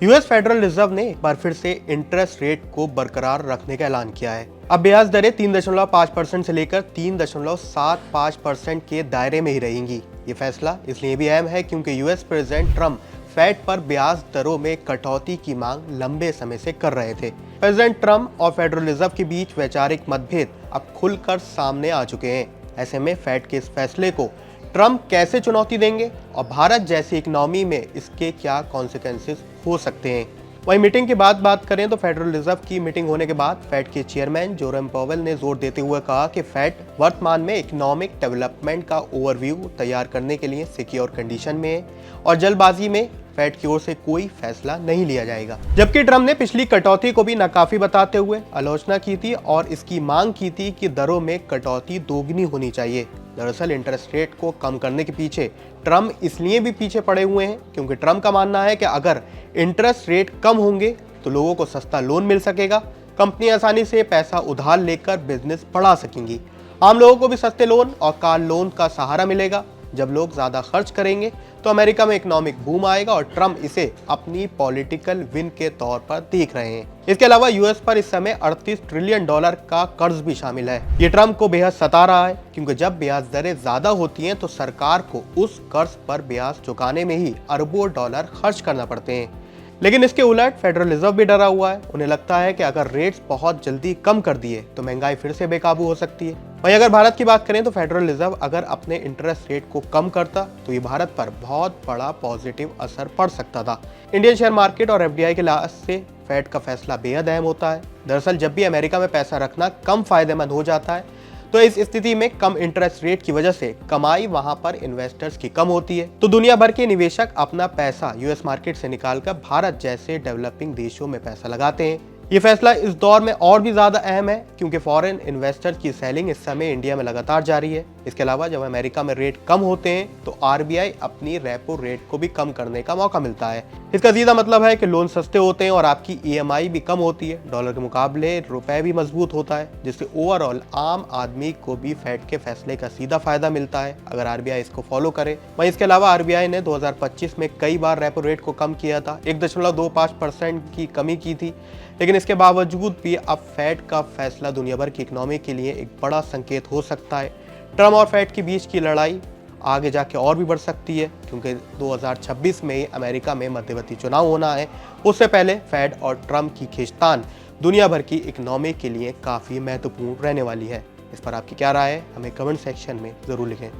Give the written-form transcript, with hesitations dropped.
US federal reserve ने एक बार फिर से इंटरेस्ट रेट को बरकरार रखने का ऐलान किया है। अब ब्याज दरें 3.5% से लेकर 3.75% के दायरे में ही रहेंगी। ये फैसला इसलिए भी अहम है क्योंकि यूएस प्रेसिडेंट ट्रंप फेड पर ब्याज दरों में कटौती की मांग लंबे समय से कर रहे थे। प्रेसिडेंट ट्रंप और फेडरल रिजर्व के बीच वैचारिक मतभेद अब खुलकर सामने आ चुके हैं। ऐसे में फेड के इस फैसले को ट्रंप कैसे चुनौती देंगे और भारत जैसी इकोनॉमी में इसके क्या कॉन्सिक्वेंसेस हो सकते हैं। वहीं मीटिंग के बाद बात करें तो फेडरल रिजर्व की मीटिंग होने के बाद फेड के चेयरमैन जेरोम पावेल ने जोर देते हुए कहा कि फेड वर्तमान में इकोनॉमिक डेवलपमेंट का ओवरव्यू तैयार करने के लिए सिक्योर कंडीशन में है और जल्दबाजी में फेड की ओर से कोई फैसला नहीं लिया जाएगा। जबकि ट्रंप ने पिछली कटौती को भी नाकाफी बताते हुए आलोचना की थी और इसकी मांग की थी कि दरों में कटौती दोगुनी होनी चाहिए। दरअसल इंटरेस्ट रेट को कम करने के पीछे ट्रंप इसलिए भी पीछे पड़े हुए हैं क्योंकि ट्रंप का मानना है कि अगर इंटरेस्ट रेट कम होंगे तो लोगों को सस्ता लोन मिल सकेगा, कंपनी आसानी से पैसा उधार लेकर बिजनेस बढ़ा सकेंगी, आम लोगों को भी सस्ते लोन और कार लोन का सहारा मिलेगा। जब लोग ज्यादा खर्च करेंगे तो अमेरिका में इकोनॉमिक बूम आएगा और ट्रंप इसे अपनी पॉलिटिकल विन के तौर पर देख रहे हैं। इसके अलावा यूएस पर इस समय $38 ट्रिलियन का कर्ज भी शामिल है। ये ट्रंप को बेहद सता रहा है क्योंकि जब ब्याज दरें ज्यादा होती हैं तो सरकार को उस कर्ज पर ब्याज चुकाने में ही अरबों डॉलर खर्च करना पड़ते हैं। लेकिन इसके उलट फेडरल रिजर्व भी डरा हुआ है। उन्हें लगता है कि अगर रेट्स बहुत जल्दी कम कर दिए तो महंगाई फिर से बेकाबू हो सकती है। वहीं अगर भारत की बात करें तो फेडरल रिजर्व अगर अपने इंटरेस्ट रेट को कम करता तो ये भारत पर बहुत बड़ा पॉजिटिव असर पड़ सकता था। इंडियन शेयर मार्केट और एफडीआई के लिहाज से फेड का फैसला बेहद अहम होता है। दरअसल जब भी अमेरिका में पैसा रखना कम फायदेमंद हो जाता है तो इस स्थिति में कम इंटरेस्ट रेट की वजह से कमाई वहां पर इन्वेस्टर्स की कम होती है, तो दुनिया भर के निवेशक अपना पैसा यूएस मार्केट से निकालकर भारत जैसे डेवलपिंग देशों में पैसा लगाते हैं। ये फैसला इस दौर में और भी ज्यादा अहम है क्योंकि फॉरेन इन्वेस्टर की सेलिंग इस समय इंडिया में लगातार जारी है। इसके अलावा जब अमेरिका में रेट कम होते हैं तो आरबीआई अपनी रेपो रेट को भी कम करने का मौका मिलता है। इसका सीधा मतलब है कि लोन सस्ते होते हैं और आपकी ईएमआई भी कम होती है। डॉलर के मुकाबले रुपए भी मजबूत होता है जिससे ओवरऑल आम आदमी को भी फेड के फैसले का सीधा फायदा मिलता है अगर आरबीआई इसको फॉलो करे। वहीं इसके अलावा आरबीआई ने 2025 में कई बार रेपो रेट को कम किया था, 1.25% की कमी की थी। लेकिन इसके बावजूद भी अब फेड का फैसला दुनिया भर की इकोनॉमी के लिए एक बड़ा संकेत हो सकता है। ट्रंप और फेड के बीच की लड़ाई आगे जाके और भी बढ़ सकती है क्योंकि 2026 में ही अमेरिका में मध्यवर्ती चुनाव होना है। उससे पहले फेड और ट्रंप की खींचतान दुनिया भर की इकोनॉमी के लिए काफ़ी महत्वपूर्ण रहने वाली है। इस पर आपकी क्या राय है हमें कमेंट सेक्शन में ज़रूर लिखें।